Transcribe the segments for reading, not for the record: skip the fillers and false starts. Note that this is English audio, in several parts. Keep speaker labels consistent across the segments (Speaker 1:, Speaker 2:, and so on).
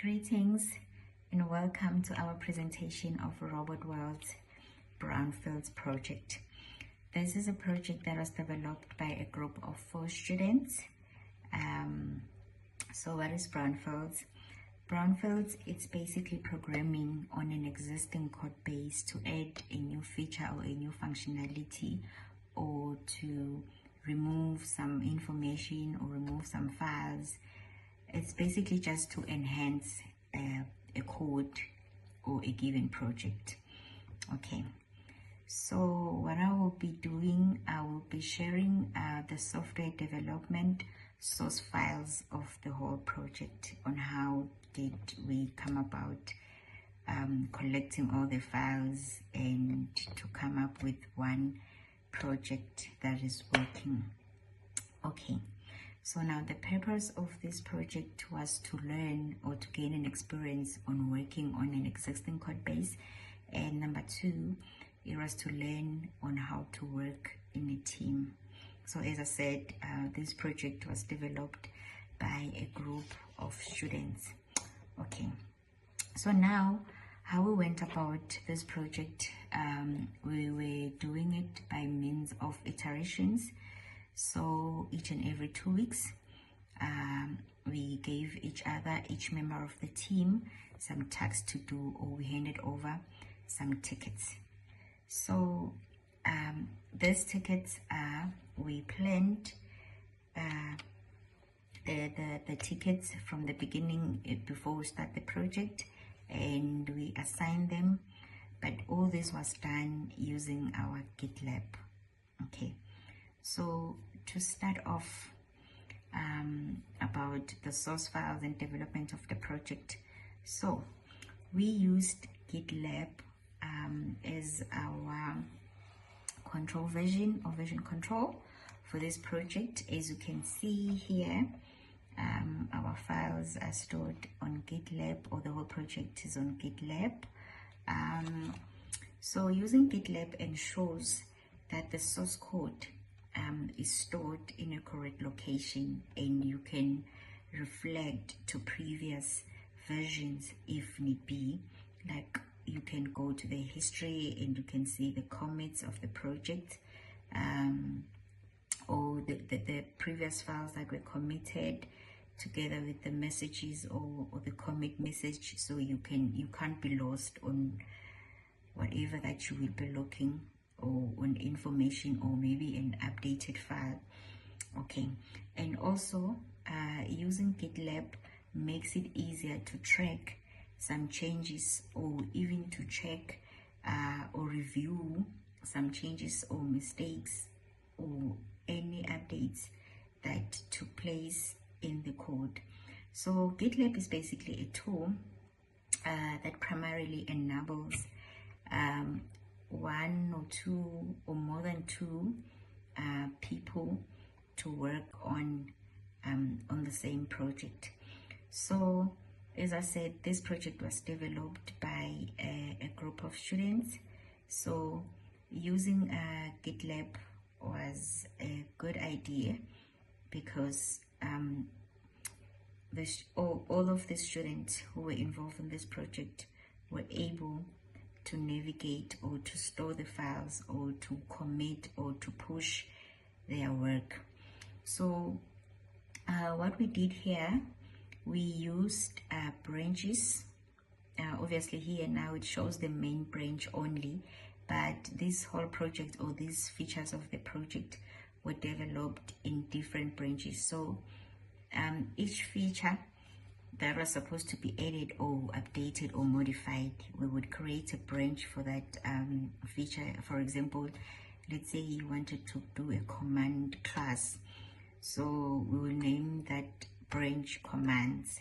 Speaker 1: Greetings and welcome to our presentation of Robot World's BrownFields project. This is a project that was developed by a group of 4 students. So what is BrownFields? BrownFields, it's basically programming on an existing code base to add a new feature or a new functionality, or to remove some information or remove some files. It's basically just to enhance a code or a given project. Okay, so what I will be doing, I will be sharing the software development source files of the whole project, on how did we come about collecting all the files and to come up with one project that is working. Okay, so now the purpose of this project was to learn or to gain an experience on working on an existing code base, and number 2, it was to learn on how to work in a team. So as I said, this project was developed by a group of students. Okay, so now how we went about this project, we were doing it by means of iterations. So each and every 2 weeks, we gave each member of the team some tasks to do, or we handed over some tickets. So these tickets we planned the tickets from the beginning before we start the project, and we assigned them, but all this was done using our GitLab. Okay, so to start off about the source files and development of the project, so we used GitLab as our control version or version control for this project. As you can see here, our files are stored on GitLab, or the whole project is on GitLab. So using GitLab ensures that the source code is stored in a correct location, and you can reflect to previous versions if need be. Like, you can go to the history and you can see the commits of the project, or the previous files that were committed together with the messages or the commit message, so you can't be lost on whatever that you will be looking, or on information, or maybe an updated file. Okay, and also using GitLab makes it easier to track some changes, or even to check or review some changes or mistakes or any updates that took place in the code. So GitLab is basically a tool that primarily enables 1 or 2 or more than 2 people to work on the same project. So as I said, this project was developed by a group of students. So using GitLab was a good idea, because all of the students who were involved in this project were able to navigate or to store the files, or to commit or to push their work. So what we did here, we used branches. Obviously here now it shows the main branch only, but this whole project, or these features of the project, were developed in different branches. So each feature that was supposed to be added or updated or modified, we would create a branch for that feature. For example, let's say you wanted to do a command class, so we will name that branch commands,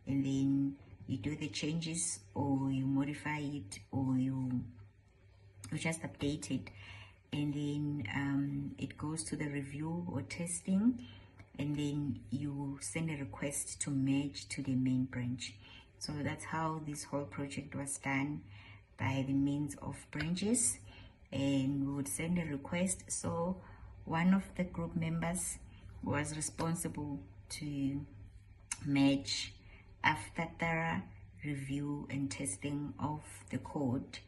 Speaker 1: and then you do the changes, or you modify it, or you just update it, and then it goes to the review or testing, and then you send a request to merge to the main branch. So that's how this whole project was done, by the means of branches. And we would send a request, so one of the group members was responsible to merge after thorough review and testing of the code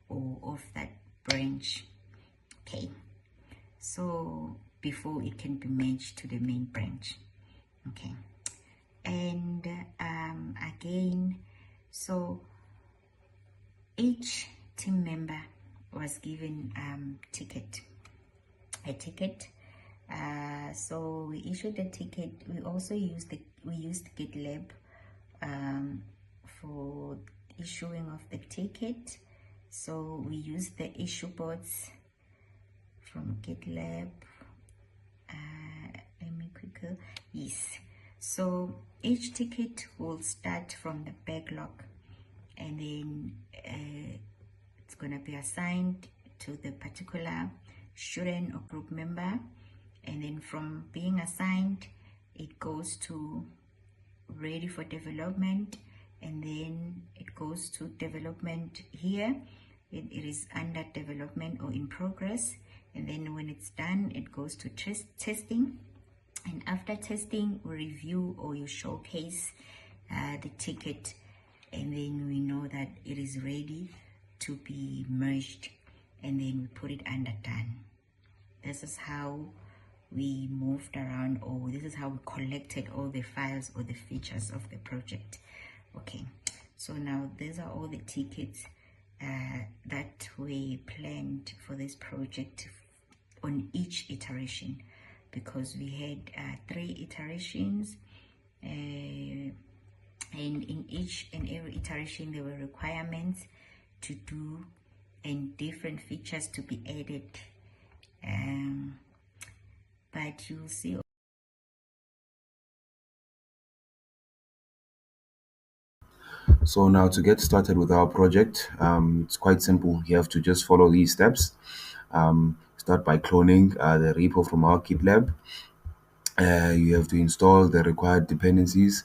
Speaker 1: or of that branch. Okay, so before it can be merged to the main branch. Okay, and again, so each team member was given a ticket. So we issued a ticket. We also used GitLab for issuing of the ticket. So we used the issue boards from GitLab. Let me quickly. Yes. So each ticket will start from the backlog, and then it's gonna be assigned to the particular student or group member, and then from being assigned, it goes to ready for development, and then it goes to development here. It is under development or in progress, and then when it's done, it goes to testing, and after testing, we review or you showcase the ticket, and then we know that it is ready to be merged, and then we put it under done. This is how we moved around, or this is how we collected all the files or the features of the project. Okay, so now these are all the tickets that we planned for this project on each iteration, because we had 3 iterations, and in each and every iteration there were requirements to do and different features to be added, but you'll see.
Speaker 2: So now to get started with our project, it's quite simple. You have to just follow these steps. Start by cloning the repo from our GitLab. You have to install the required dependencies,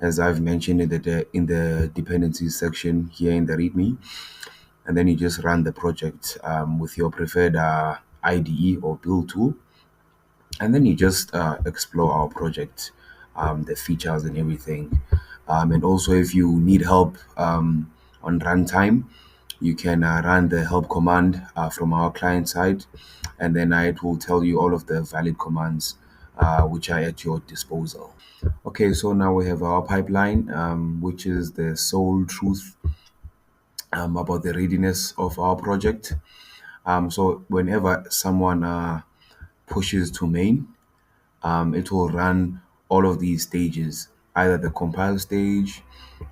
Speaker 2: as I've mentioned in the dependencies section here in the README, and then you just run the project with your preferred IDE or build tool, and then you just explore our project, the features and everything. And also, if you need help on runtime, you can run the help command from our client side, and then it will tell you all of the valid commands which are at your disposal. Okay, so now we have our pipeline, which is the sole truth about the readiness of our project. So whenever someone pushes to main, it will run all of these stages, either the compile stage,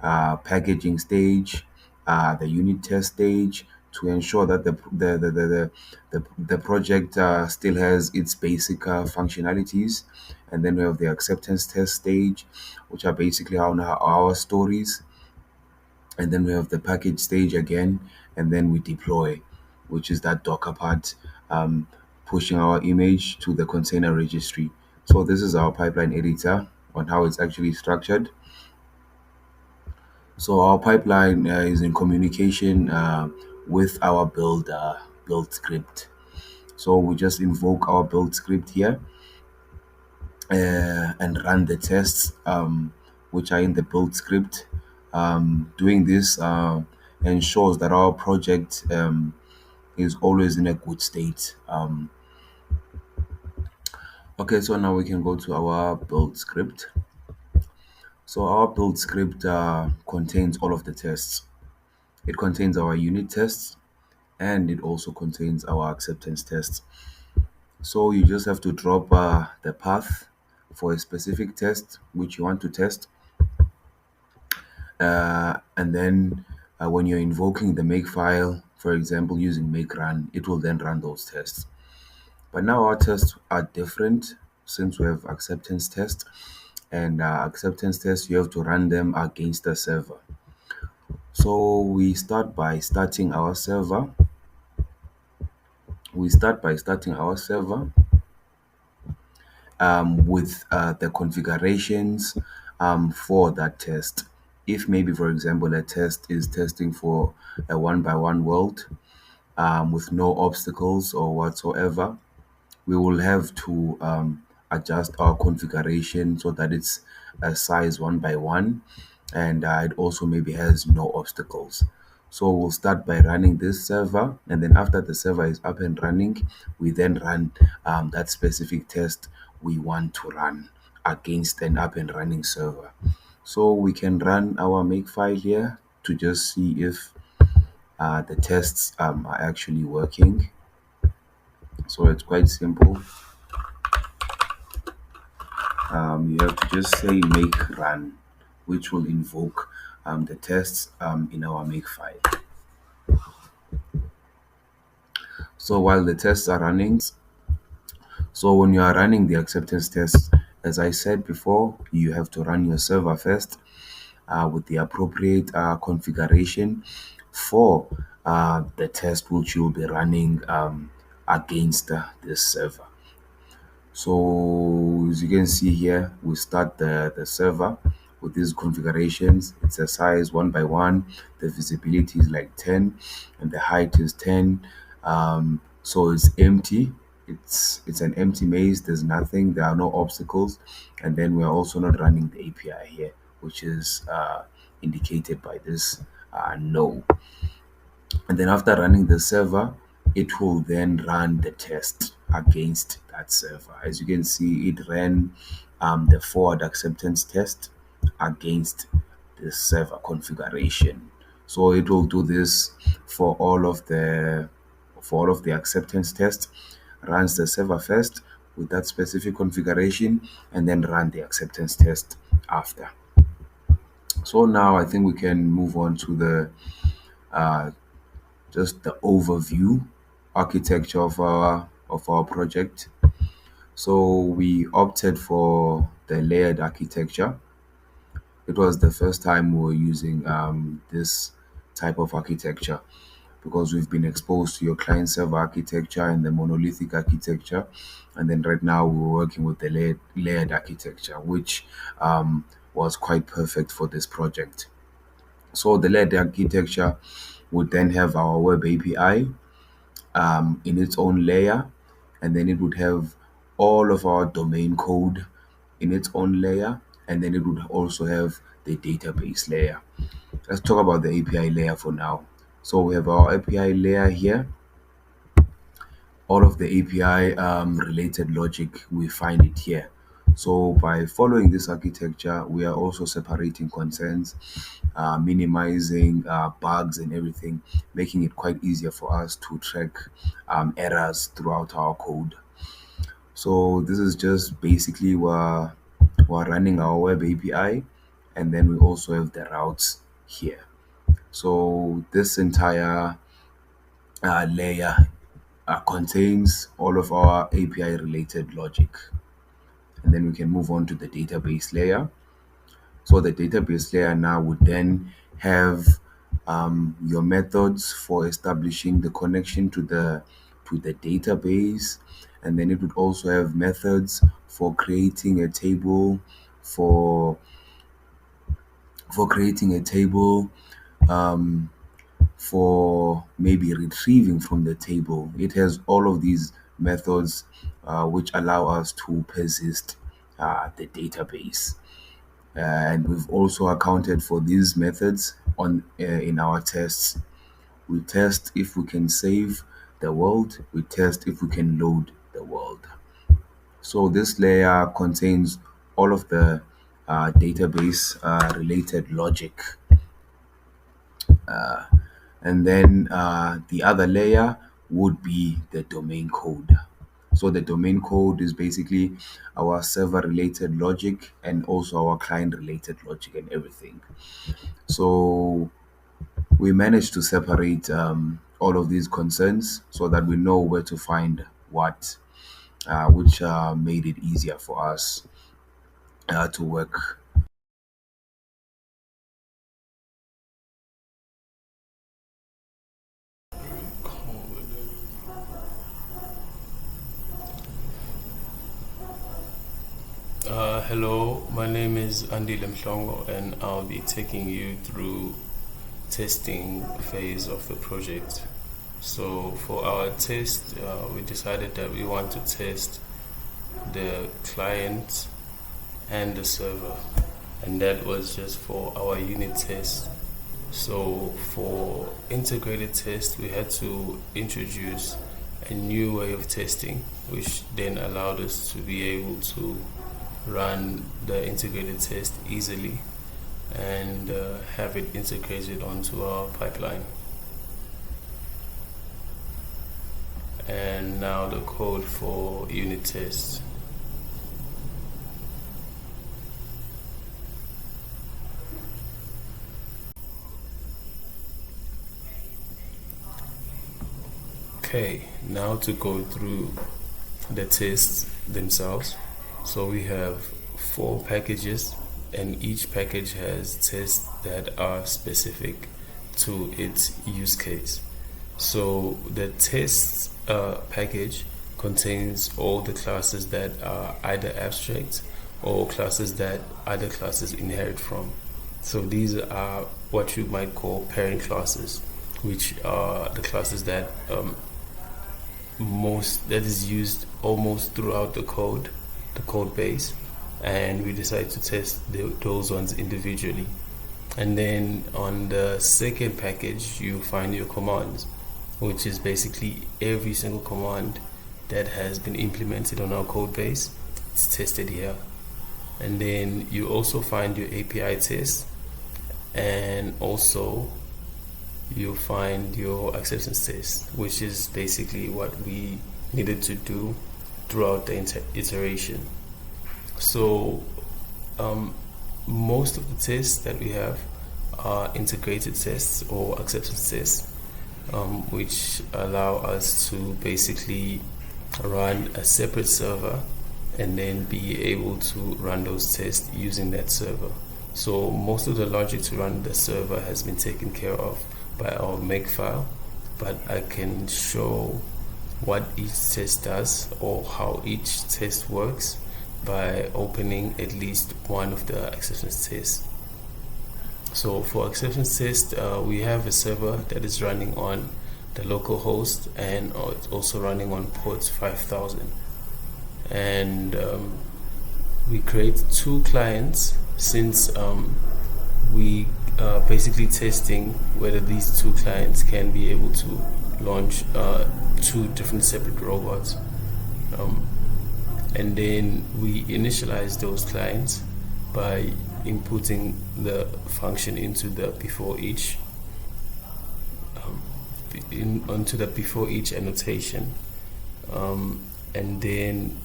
Speaker 2: packaging stage, the unit test stage, to ensure that the project still has its basic functionalities. And then we have the acceptance test stage, which are basically our stories. And then we have the package stage again, and then we deploy, which is that Docker part, pushing our image to the container registry. So this is our pipeline editor on how it's actually structured. So our pipeline is in communication with our build script. So we just invoke our build script here and run the tests which are in the build script. Doing this ensures that our project is always in a good state. Okay, so now we can go to our build script. So our build script contains all of the tests. It contains our unit tests, and it also contains our acceptance tests. So you just have to drop the path for a specific test which you want to test, and then when you're invoking the make file, for example, using make run, it will then run those tests. But now our tests are different, since we have acceptance tests, and acceptance tests, you have to run them against the server. So we start by starting our server. With the configurations for that test. If maybe, for example, a test is testing for a 1 by 1 world with no obstacles or whatsoever, we will have to adjust our configuration so that it's a size 1 by 1, and it also maybe has no obstacles. So we'll start by running this server, and then after the server is up and running, we then run that specific test we want to run against an up and running server. So we can run our makefile here to just see if the tests are actually working. So it's quite simple. You have to just say make run, which will invoke the tests in our makefile. So while the tests are running, so when you are running the acceptance tests, as I said before, you have to run your server first with the appropriate configuration for the test which you'll be running against this server. So as you can see here, we start the server with these configurations. It's a size 1 by 1, the visibility is like 10, and the height is 10. So it's empty. It's an empty maze. There's nothing. There are no obstacles, and then we are also not running the API here, which is indicated by this no. And then after running the server, it will then run the test against that server. As you can see, it ran the forward acceptance test against the server configuration. So it will do this for all of the acceptance tests, runs the server first with that specific configuration, and then run the acceptance test after. So now I think we can move on to the just the overview architecture of our project. So we opted for the layered architecture. It was the first time we were using this type of architecture because we've been exposed to your client server architecture and the monolithic architecture, and then right now we're working with the layered architecture, which was quite perfect for this project. So the layered architecture would then have our web API in its own layer, and then it would have all of our domain code in its own layer, and then it would also have the database layer. Let's talk about the API layer for now. So we have our API layer here. All of the API related logic, we find it here. So by following this architecture, we are also separating concerns, minimizing bugs and everything, making it quite easier for us to track errors throughout our code. So this is just basically we're running our web API, and then we also have the routes here. So this entire layer contains all of our API related logic. And then we can move on to the database layer. So the database layer now would then have your methods for establishing the connection to the database, and then it would also have methods for creating a table, for creating a table, for maybe retrieving from the table. It has all of these methods which allow us to persist the database. And we've also accounted for these methods on in our tests. We test if we can save the world. We test if we can load the world. So this layer contains all of the database related logic. And then the other layer would be the domain code. So the domain code is basically our server related logic and also our client related logic and everything. So we managed to separate all of these concerns so that we know where to find what, which made it easier for us to work.
Speaker 3: Hello, my name is Andy Lemhlongo, and I'll be taking you through testing phase of the project. So for our test, we decided that we want to test the client and the server, and that was just for our unit test. So for integrated test, we had to introduce a new way of testing, which then allowed us to be able to run the integrated test easily and have it integrated onto our pipeline. And now the code for unit tests. Okay, now to go through the tests themselves. So we have 4 packages, and each package has tests that are specific to its use case. So the tests package contains all the classes that are either abstract or classes that other classes inherit from. So these are what you might call parent classes, which are the classes that is used almost throughout the code base, and we decide to test those ones individually. And then on the second package, you find your commands, which is basically every single command that has been implemented on our code base. It's tested here. And then you also find your API test, and also you'll find your acceptance test, which is basically what we needed to do throughout the iteration. So most of the tests that we have are integrated tests or acceptance tests, which allow us to basically run a separate server and then be able to run those tests using that server. So most of the logic to run the server has been taken care of by our makefile, but I can show what each test does or how each test works by opening at least one of the acceptance tests. So for acceptance test, we have a server that is running on the local host, and it's also running on port 5000. And we create 2 clients, since we are basically testing whether these 2 clients can be able to launch 2 different separate robots. And then we initialize those clients by inputting the function into the before each onto the before each annotation, and then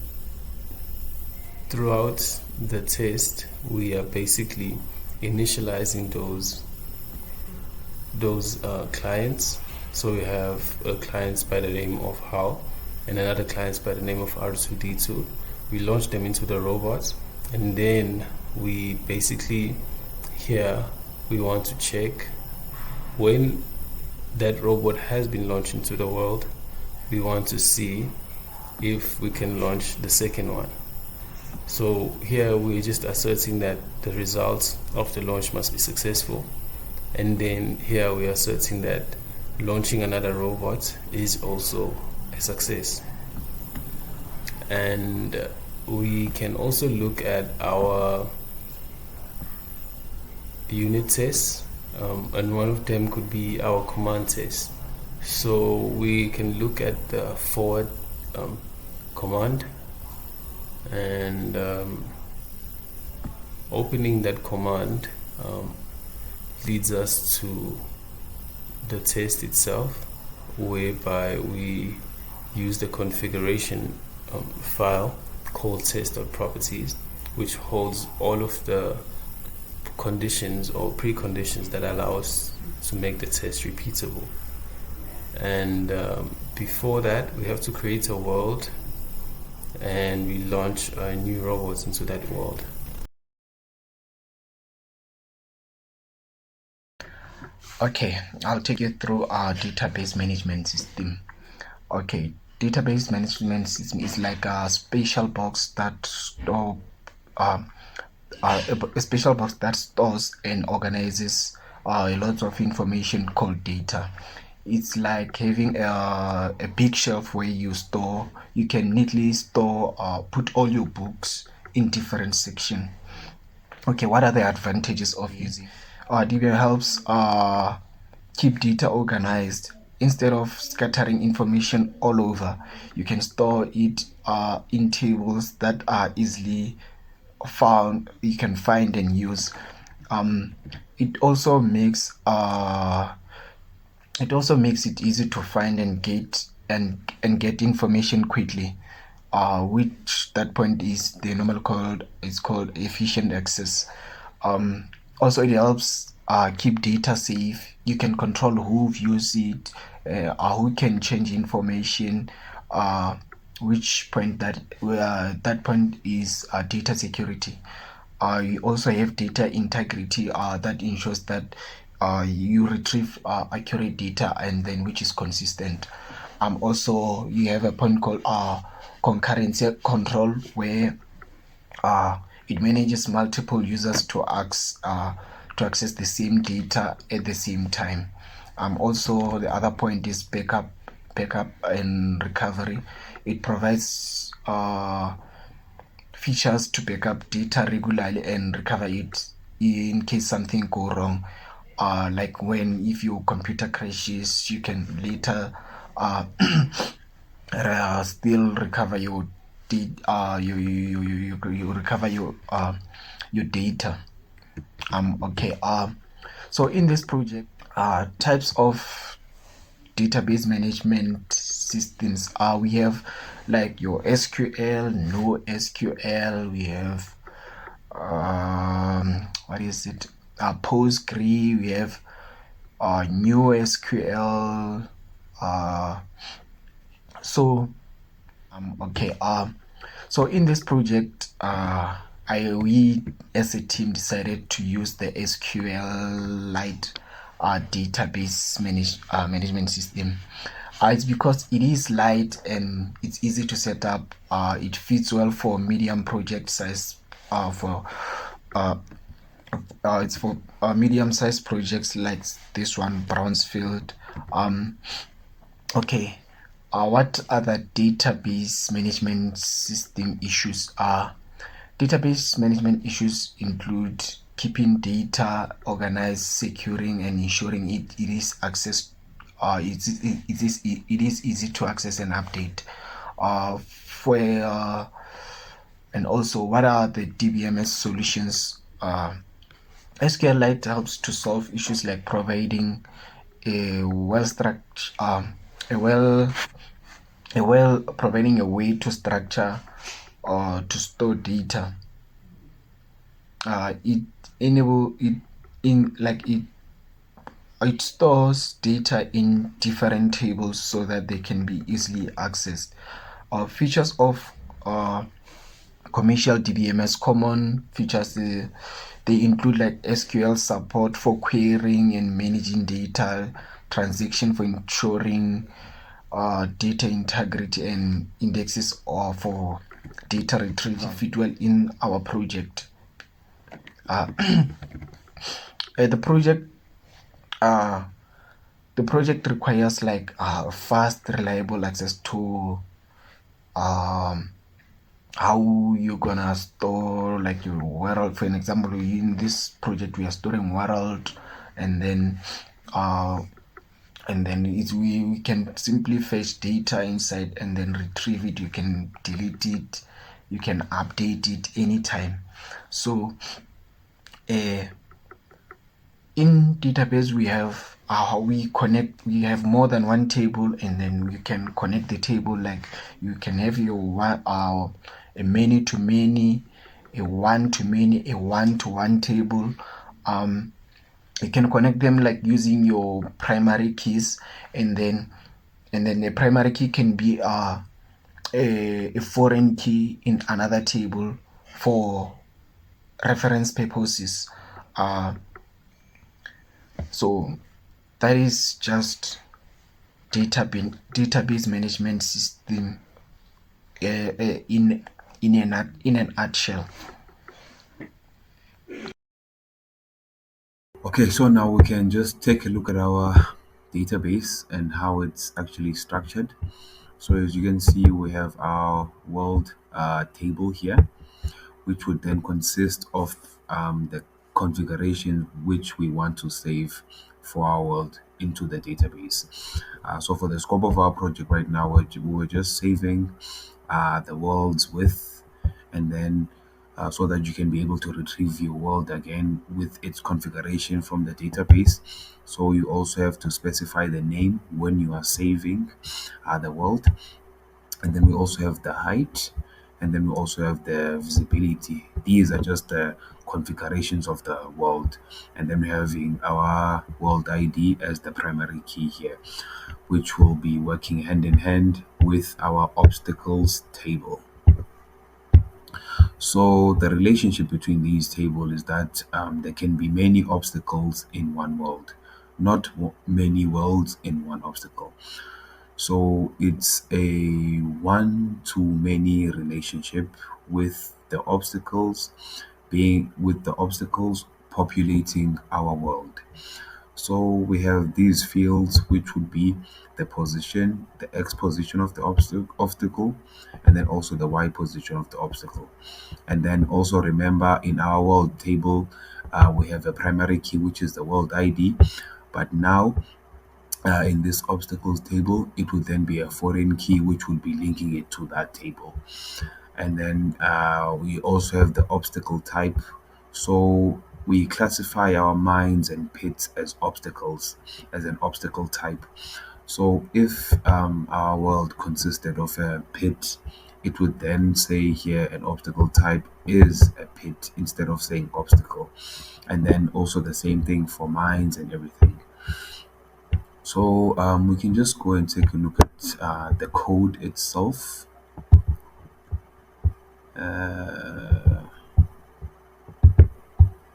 Speaker 3: throughout the test we are basically initializing those clients. So we have clients by the name of HAL and another clients by the name of R2D2. We launch them into the robots, and then we basically, here we want to check when that robot has been launched into the world. We want to see if we can launch the second one. So here we're just asserting that the results of the launch must be successful, and then here we are asserting that launching another robot is also a success. And we can also look at our unit tests, and one of them could be our command test. So we can look at the forward command, and opening that command leads us to the test itself, whereby we use the configuration file called test.properties, which holds all of the conditions or preconditions that allow us to make the test repeatable. And before that, we have to create a world, and we launch new robots into that world.
Speaker 4: Okay, I'll take you through our database management system. Okay, database management system is like a special box that store a special box that stores and organizes a lot of information called data. It's like having a big shelf where you can neatly store put all your books in different sections. Okay, what are the advantages of using DBM? Helps keep data organized. Instead of scattering information all over, you can store it in tables that are easily found, you can find and use. It also makes it easy to find and get information quickly, which that point is the normal called it's called efficient access. Also, it helps keep data safe. You can control who views it, or who can change information. Which point that point is data security. You also have data integrity that ensures that you retrieve accurate data and then which is consistent. Also, you have a point called concurrency control, where it manages multiple users to access the same data at the same time. Also, the other point is backup and recovery. It provides features to backup data regularly and recover it in case something go wrong. Like if your computer crashes, you can later still recover your you recover your data. Okay. So in this project, types of database management systems we have like your SQL, no SQL, we have what is it, Postgre, we have new SQL. So okay. So in this project, we as a team decided to use the SQLite database management system. It's because it is light and it's easy to set up. It fits well for medium project size. It's for medium-sized projects like this one, Brownsfield. Okay. What other database management system issues are? Database management issues include keeping data organized, securing, and ensuring it is access. It is easy to access and update. And also, what are the DBMS solutions? SQLite helps to solve issues like providing providing a way to structure or to store data. It stores data in different tables so that they can be easily accessed. Features of commercial DBMS. Common features, they include like SQL support for querying and managing data, transaction for ensuring data integrity, and indexes for data retrieval fit well in our project. The project requires like fast, reliable access to how you're gonna store like your world. For an example, in this project we are storing world, and then we can simply fetch data inside and then retrieve it. You can delete it, you can update it anytime. So in database we have we have more than one table, and then we can connect the table. Like you can have your a many to many, a one to many, a one to one table. You can connect them like using your primary keys, and then the primary key can be a foreign key in another table for reference purposes. So that is just database management system in a nutshell.
Speaker 2: Okay, so now we can just take a look at our database and how it's actually structured. So as you can see, we have our world table here, which would then consist of the configuration which we want to save for our world into the database. So for the scope of our project right now, we're just saving the world's width, and then so that you can be able to retrieve your world again with its configuration from the database. So you also have to specify the name when you are saving the world, and then we also have the height, and then we also have the visibility. These are just the configurations of the world, and then we're having our world ID as the primary key here, which will be working hand in hand with our obstacles table. So the relationship between these tables is that there can be many obstacles in one world, not many worlds in one obstacle. So it's a one to many relationship with the obstacles populating our world. So we have these fields, which would be the position, the x position of the obstacle, and then also the y position of the obstacle. And then also remember, in our world table, we have a primary key, which is the world ID. But now in this obstacles table, it would then be a foreign key, which would be linking it to that table. And then we also have the obstacle type. So we classify our mines and pits as obstacles, as an obstacle type. So if our world consisted of a pit, it would then say here an obstacle type is a pit instead of saying obstacle. And then also the same thing for mines and everything. So we can just go and take a look at the code itself.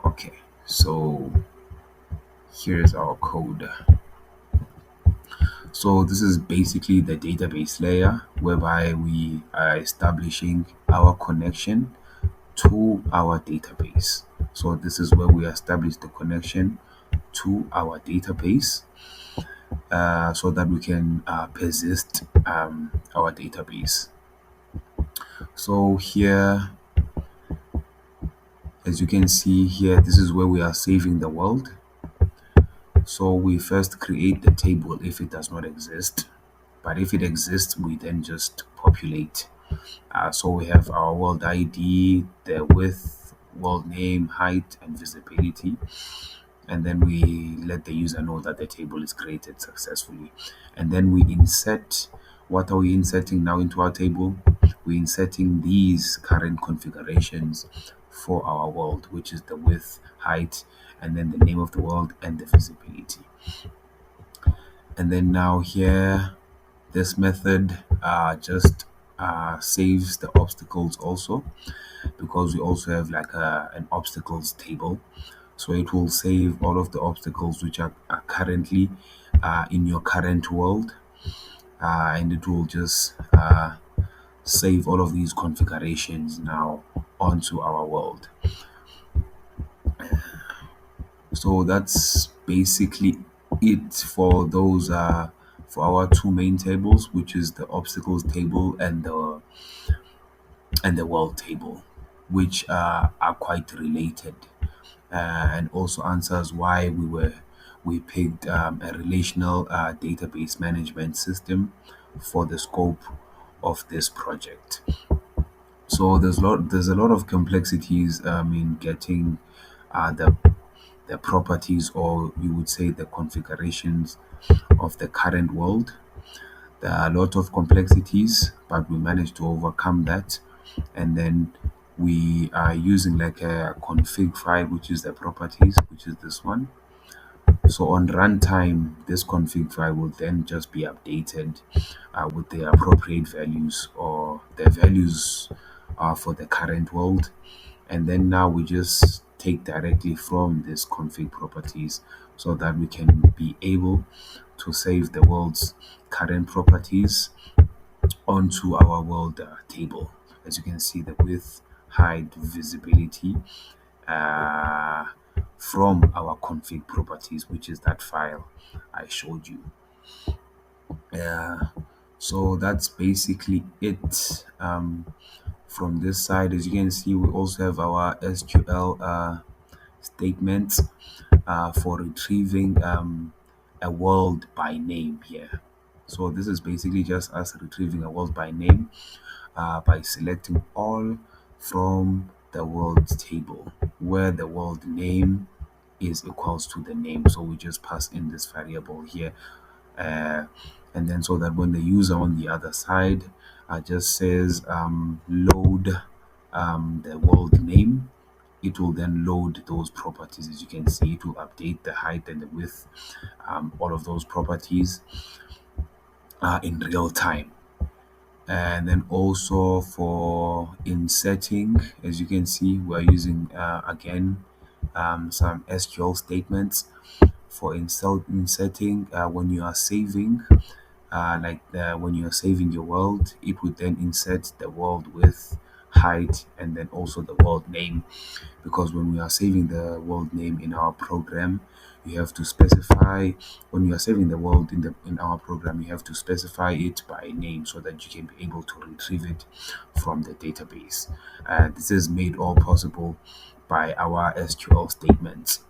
Speaker 2: Okay, so here's our code. So this is basically the database layer, whereby we are establishing our connection to our database. So this is where we establish the connection to our database, so that we can persist our database. So here, as you can see here, this is where we are saving the world. So we first create the table if it does not exist, but if it exists, we then just populate. So we have our world ID, the width, world name, height, and visibility. And then we let the user know that the table is created successfully. And then we insert, what are we inserting now into our table? We're inserting these current configurations for our world, which is the width, height, and then the name of the world and the visibility. And then now here, this method just saves the obstacles also, because we also have like an obstacles table. So it will save all of the obstacles which are currently in your current world, and it will just save all of these configurations now onto our world. So that's basically it for those for our two main tables, which is the obstacles table and the world table, which are quite related, and also answers why we picked a relational database management system for the scope of this project. So there's a lot of complexities in getting the properties, or you would say the configurations of the current world. There are a lot of complexities, but we managed to overcome that. And then we are using like a config file, which is the properties, which is this one. So on runtime, this config file will then just be updated with the appropriate values, or the values for the current world. And then now we just take directly from this config properties, so that we can be able to save the world's current properties onto our world table. As you can see, the width, height, visibility uh, from our config properties, which is that file I showed you. So that's basically it From this side, as you can see, we also have our SQL statements for retrieving a world by name here. So this is basically just us retrieving a world by name by selecting all from the world table where the world name is equals to the name. So we just pass in this variable here, uh, and then so that when the user on the other side just says load the world name, it will then load those properties. As you can see, it will update the height and the width, all of those properties in real time. And then also for inserting, as you can see, we're using again some SQL statements for inserting when you are saving, when you are saving your world, it would then insert the world width, height, and then also the world name. Because when we are saving the world name in our program, you have to specify, when you are saving the world in our program, you have to specify it by name so that you can be able to retrieve it from the database. This is made all possible by our SQL statements.